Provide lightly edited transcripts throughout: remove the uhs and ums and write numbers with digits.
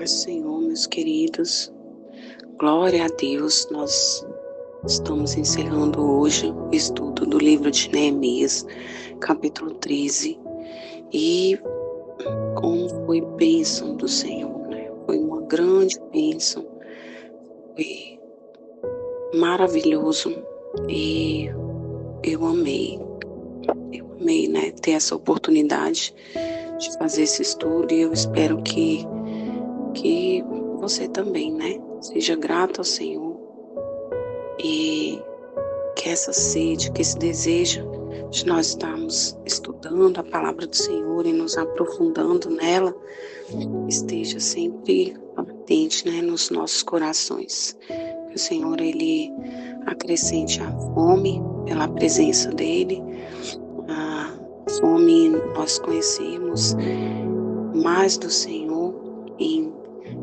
Paz do Senhor, meus queridos. Glória a Deus. Nós estamos encerrando hoje o estudo do livro de Neemias, capítulo 13. E como foi bênção do Senhor, né? Foi uma grande bênção. Foi maravilhoso. E eu amei, né? Ter essa oportunidade de fazer esse estudo. E eu espero que você também, né? Seja grato ao Senhor e que essa sede, que esse desejo de nós estarmos estudando a palavra do Senhor e nos aprofundando nela, esteja sempre latente, né, nos nossos corações. Que o Senhor, Ele acrescente a fome pela presença dEle, a fome nós conhecemos mais do Senhor, em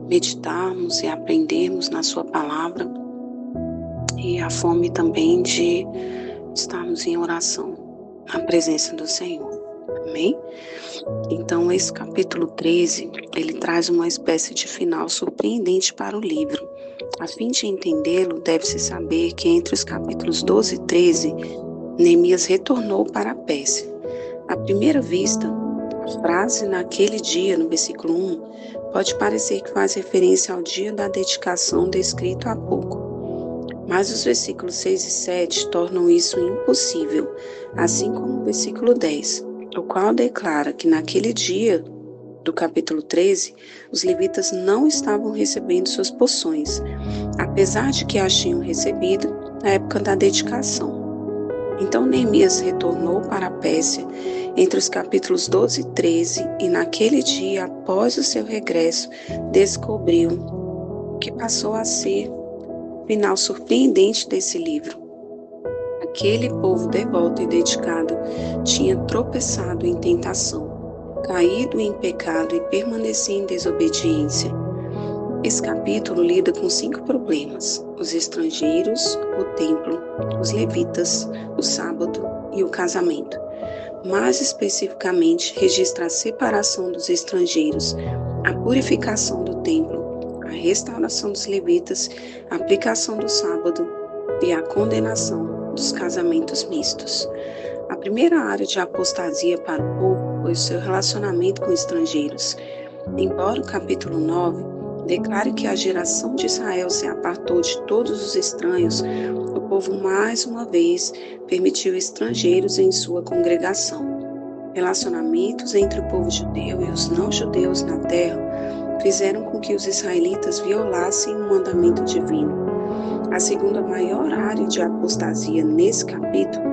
meditarmos e aprendermos na sua palavra, e a fome também de estarmos em oração na presença do Senhor. Amém? Então, esse capítulo 13, ele traz uma espécie de final surpreendente para o livro. A fim de entendê-lo, deve-se saber que entre os capítulos 12 e 13, Neemias retornou para a Pérsia. À primeira vista, a frase naquele dia, no versículo 1, pode parecer que faz referência ao dia da dedicação descrito há pouco. Mas os versículos 6 e 7 tornam isso impossível, assim como o versículo 10, o qual declara que naquele dia do capítulo 13, os levitas não estavam recebendo suas porções, apesar de que as tinham recebido na época da dedicação. Então Neemias retornou para a Pérsia entre os capítulos 12 e 13, e naquele dia, após o seu regresso, descobriu o que passou a ser o final surpreendente desse livro. Aquele povo devoto e dedicado tinha tropeçado em tentação, caído em pecado e permanecia em desobediência. Esse capítulo lida com 5 problemas: os estrangeiros, o templo, os levitas, o sábado e o casamento. Mais especificamente, registra a separação dos estrangeiros, a purificação do templo, a restauração dos levitas, a aplicação do sábado e a condenação dos casamentos mistos. A primeira área de apostasia para o povo foi o seu relacionamento com estrangeiros. Embora o capítulo 9 declare que a geração de Israel se apartou de todos os estranhos, o povo mais uma vez permitiu estrangeiros em sua congregação. Relacionamentos entre o povo judeu e os não-judeus na terra fizeram com que os israelitas violassem o mandamento divino. A segunda maior área de apostasia nesse capítulo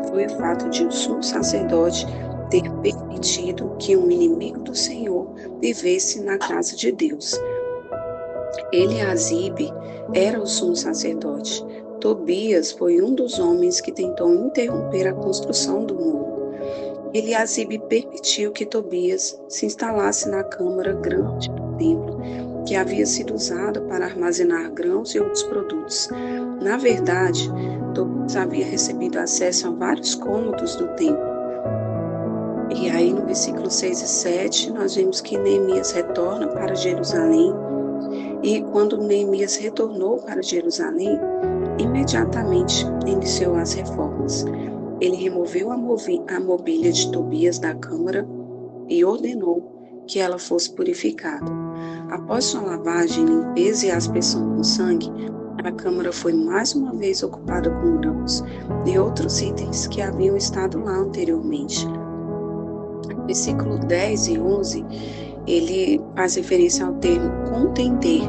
foi o fato de o sumo sacerdote ter permitido que um inimigo do Senhor vivesse na casa de Deus. Eliasibe era o sumo sacerdote. Tobias foi um dos homens que tentou interromper a construção do muro. Eliasibe permitiu que Tobias se instalasse na câmara grande do templo, que havia sido usada para armazenar grãos e outros produtos. Na verdade, Tobias havia recebido acesso a vários cômodos do templo. E aí, no versículo 6 e 7, nós vemos que Neemias retorna para Jerusalém. E quando Neemias retornou para Jerusalém, imediatamente iniciou as reformas. Ele removeu a mobília de Tobias da câmara e ordenou que ela fosse purificada. Após sua lavagem, limpeza e aspersão com sangue, a câmara foi mais uma vez ocupada com grãos e outros itens que haviam estado lá anteriormente. Versículo 10 e 11, ele faz referência ao termo contender,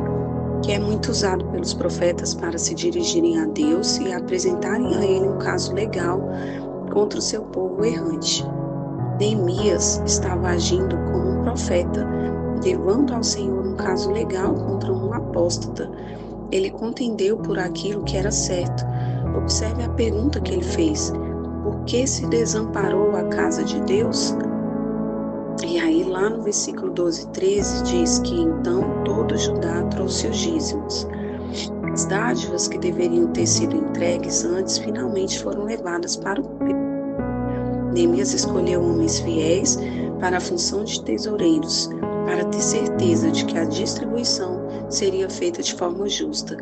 que é muito usado pelos profetas para se dirigirem a Deus e apresentarem a Ele um caso legal contra o seu povo errante. Neemias estava agindo como um profeta, levando ao Senhor um caso legal contra um apóstata. Ele contendeu por aquilo que era certo. Observe a pergunta que ele fez: por que se desamparou a casa de Deus? E aí lá no versículo 12 e 13 diz que então todo Judá trouxe os dízimos. As dádivas que deveriam ter sido entregues antes finalmente foram levadas para o templo. Neemias escolheu homens fiéis para a função de tesoureiros, para ter certeza de que a distribuição seria feita de forma justa.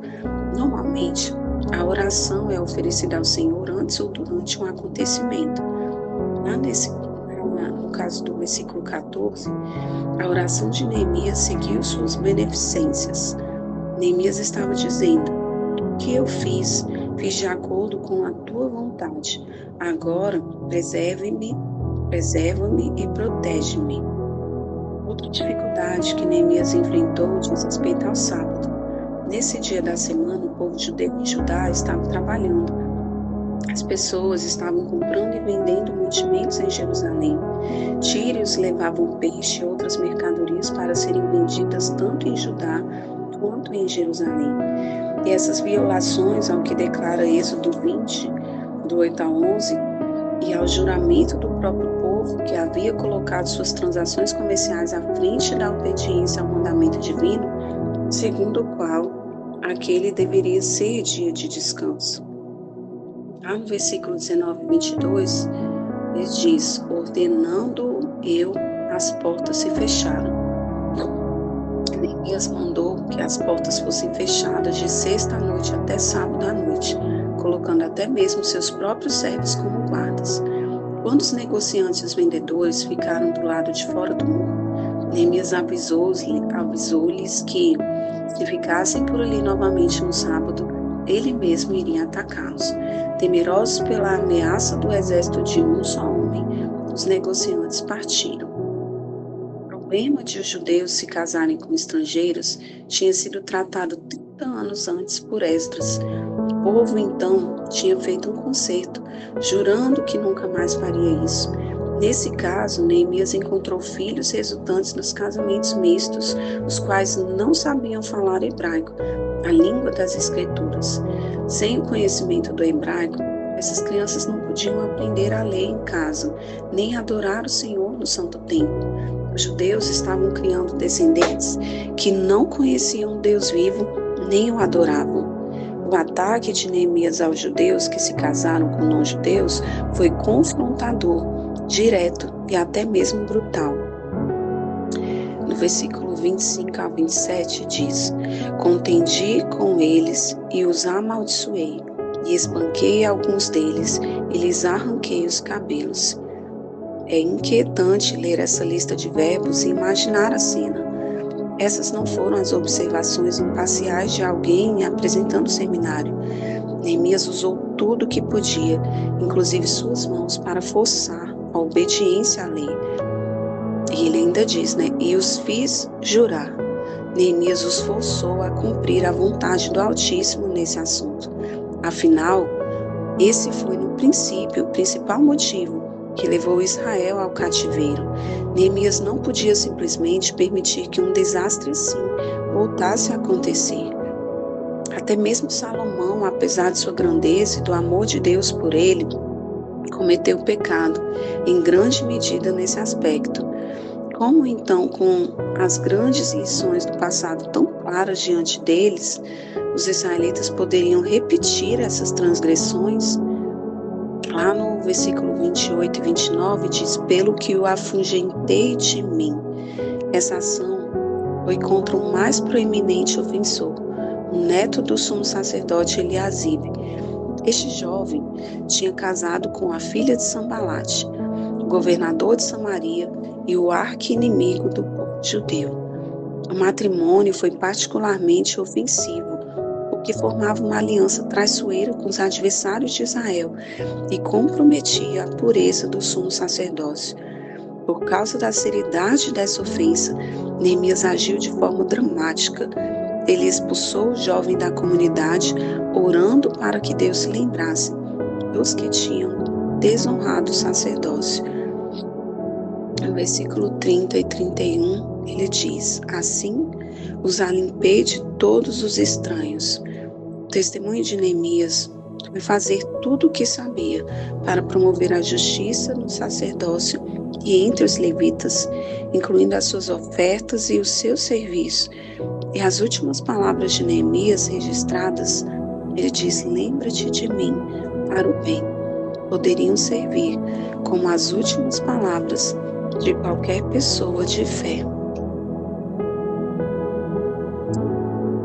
Normalmente, a oração é oferecida ao Senhor antes ou durante um acontecimento. No caso do versículo 14, a oração de Neemias seguiu suas beneficências. Neemias estava dizendo: o que eu fiz de acordo com a tua vontade. Agora, preserva-me e protege-me. Outra dificuldade que Neemias enfrentou diz respeito ao sábado. Nesse dia da semana, o povo judeu em Judá estava trabalhando. As pessoas estavam comprando e vendendo mantimentos em Jerusalém. Tírios levavam peixe e outras mercadorias para serem vendidas tanto em Judá quanto em Jerusalém. E essas violações ao que declara Êxodo 20, do 8 a 11, e ao juramento do próprio povo que havia colocado suas transações comerciais à frente da obediência ao mandamento divino, segundo o qual aquele deveria ser dia de descanso. Lá no versículo 19 e 22, ele diz: ordenando eu, as portas se fecharam. Neemias mandou que as portas fossem fechadas de sexta à noite até sábado à noite, colocando até mesmo seus próprios servos como guardas. Quando os negociantes e os vendedores ficaram do lado de fora do muro, Neemias avisou-lhes que, se ficassem por ali novamente no sábado, ele mesmo iria atacá-los. Temerosos pela ameaça do exército de um só homem, os negociantes partiram. O problema de os judeus se casarem com estrangeiros tinha sido tratado 30 anos antes por Esdras. O povo, então, tinha feito um concerto, jurando que nunca mais faria isso. Nesse caso, Neemias encontrou filhos resultantes dos casamentos mistos, os quais não sabiam falar hebraico, a língua das escrituras. Sem o conhecimento do hebraico, essas crianças não podiam aprender a ler em casa, nem adorar o Senhor no santo templo. Os judeus estavam criando descendentes que não conheciam o Deus vivo, nem o adoravam. O ataque de Neemias aos judeus que se casaram com não-judeus foi confrontador, direto e até mesmo brutal. No versículo 25 ao 27 diz: contendi com eles e os amaldiçoei, e espanquei alguns deles e lhes arranquei os cabelos. É inquietante ler essa lista de verbos e imaginar a cena. Essas não foram as observações imparciais de alguém apresentando o seminário. Neemias usou tudo o que podia, inclusive suas mãos, para forçar a obediência à lei. E ele ainda diz, e os fiz jurar. Neemias os forçou a cumprir a vontade do Altíssimo nesse assunto. Afinal, esse foi no princípio o principal motivo que levou Israel ao cativeiro. Neemias não podia simplesmente permitir que um desastre assim voltasse a acontecer. Até mesmo Salomão, apesar de sua grandeza e do amor de Deus por ele, cometeu pecado, em grande medida nesse aspecto. Como então, com as grandes lições do passado tão claras diante deles, os israelitas poderiam repetir essas transgressões? Lá no versículo 28 e 29 diz: pelo que o afugentei de mim. Essa ação foi contra o mais proeminente ofensor, o neto do sumo sacerdote Eliasibe. Este jovem tinha casado com a filha de Sambalate, o governador de Samaria e o arqui-inimigo do povo judeu. O matrimônio foi particularmente ofensivo, porque formava uma aliança traiçoeira com os adversários de Israel e comprometia a pureza do sumo sacerdócio. Por causa da seriedade dessa ofensa, Neemias agiu de forma dramática. Ele expulsou o jovem da comunidade, orando para que Deus se lembrasse dos que tinham desonrado o sacerdócio. No versículo 30 e 31, ele diz: assim os limpei de todos os estranhos. O testemunho de Neemias foi fazer tudo o que sabia para promover a justiça no sacerdócio e entre os levitas, incluindo as suas ofertas e o seu serviço. E as últimas palavras de Neemias registradas, ele diz: lembra-te de mim para o bem. Poderiam servir como as últimas palavras de qualquer pessoa de fé.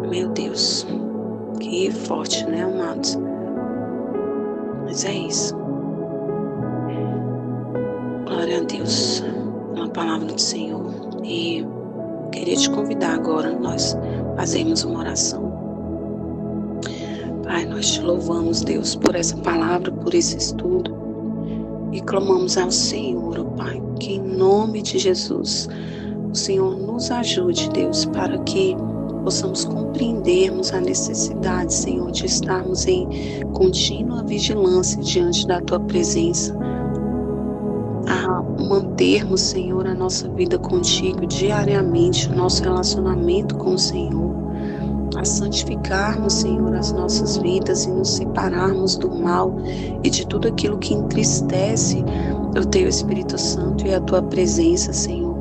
Meu Deus, que forte, né, amados? Mas é isso. Glória a Deus, uma palavra do Senhor. E queria te convidar agora, nós fazemos uma oração. Pai, nós te louvamos, Deus, por essa palavra, por esse estudo. E clamamos ao Senhor, ó Pai, que em nome de Jesus, o Senhor nos ajude, Deus, para que possamos compreendermos a necessidade, Senhor, de estarmos em contínua vigilância diante da Tua presença, a mantermos, Senhor, a nossa vida contigo diariamente, o nosso relacionamento com o Senhor, a santificarmos, Senhor, as nossas vidas e nos separarmos do mal e de tudo aquilo que entristece o Teu Espírito Santo e a Tua presença, Senhor.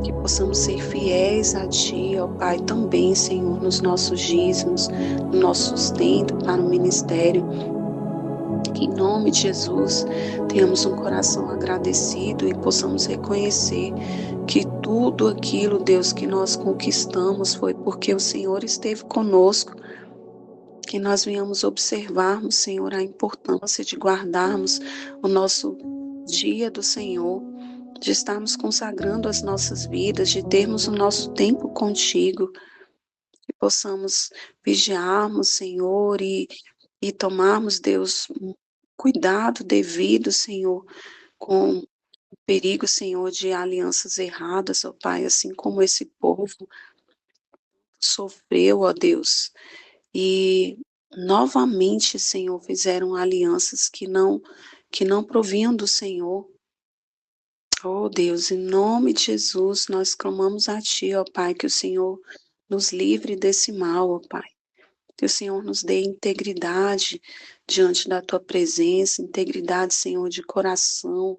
Que possamos ser fiéis a Ti, ó Pai, também, Senhor, nos nossos dízimos, no nosso sustento para o ministério. Que em nome de Jesus tenhamos um coração agradecido e possamos reconhecer que tudo aquilo, Deus, que nós conquistamos foi porque o Senhor esteve conosco. Que nós venhamos observarmos, Senhor, a importância de guardarmos o nosso dia do Senhor, de estarmos consagrando as nossas vidas, de termos o nosso tempo contigo, que possamos vigiarmos, Senhor, e tomarmos, Deus, um cuidado devido, Senhor, com o perigo, Senhor, de alianças erradas, ó Pai, assim como esse povo sofreu, ó Deus, e novamente, Senhor, fizeram alianças que não provinham do Senhor. Oh Deus, em nome de Jesus, nós clamamos a Ti, ó Pai, que o Senhor nos livre desse mal, ó Pai. Que o Senhor nos dê integridade diante da Tua presença, integridade, Senhor, de coração.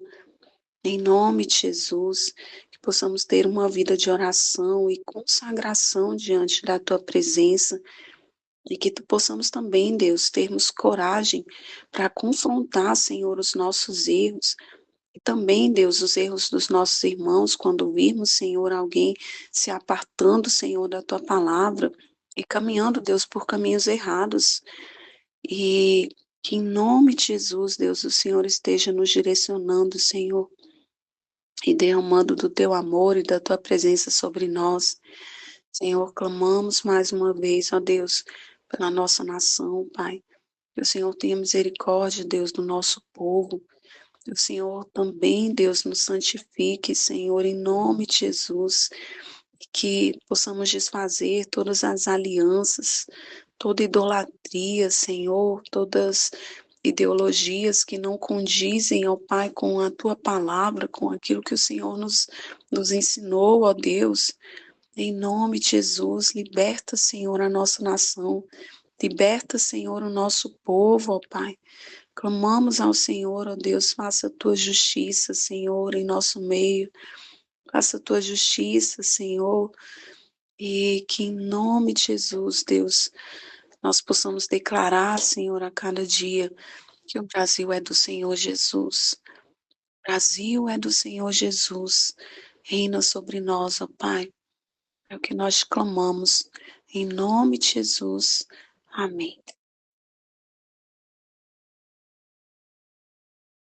Em nome de Jesus, que possamos ter uma vida de oração e consagração diante da Tua presença. E que possamos também, Deus, termos coragem para confrontar, Senhor, os nossos erros. E também, Deus, os erros dos nossos irmãos, quando virmos, Senhor, alguém se apartando, Senhor, da Tua palavra e caminhando, Deus, por caminhos errados. E que em nome de Jesus, Deus, o Senhor esteja nos direcionando, Senhor, e derramando do Teu amor e da Tua presença sobre nós. Senhor, clamamos mais uma vez, ó Deus, pela nossa nação, Pai. Que o Senhor tenha misericórdia, Deus, do nosso povo. Que o Senhor também, Deus, nos santifique, Senhor, em nome de Jesus. E que possamos desfazer todas as alianças, toda idolatria, Senhor, todas ideologias que não condizem, ó Pai, com a Tua palavra, com aquilo que o Senhor nos ensinou, ó Deus. Em nome de Jesus, liberta, Senhor, a nossa nação. Liberta, Senhor, o nosso povo, ó Pai. Clamamos ao Senhor, ó Deus, faça a Tua justiça, Senhor, em nosso meio. Faça a Tua justiça, Senhor. E que em nome de Jesus, Deus, nós possamos declarar, Senhor, a cada dia que o Brasil é do Senhor Jesus. O Brasil é do Senhor Jesus. Reina sobre nós, ó Pai. É o que nós clamamos. Em nome de Jesus. Amém.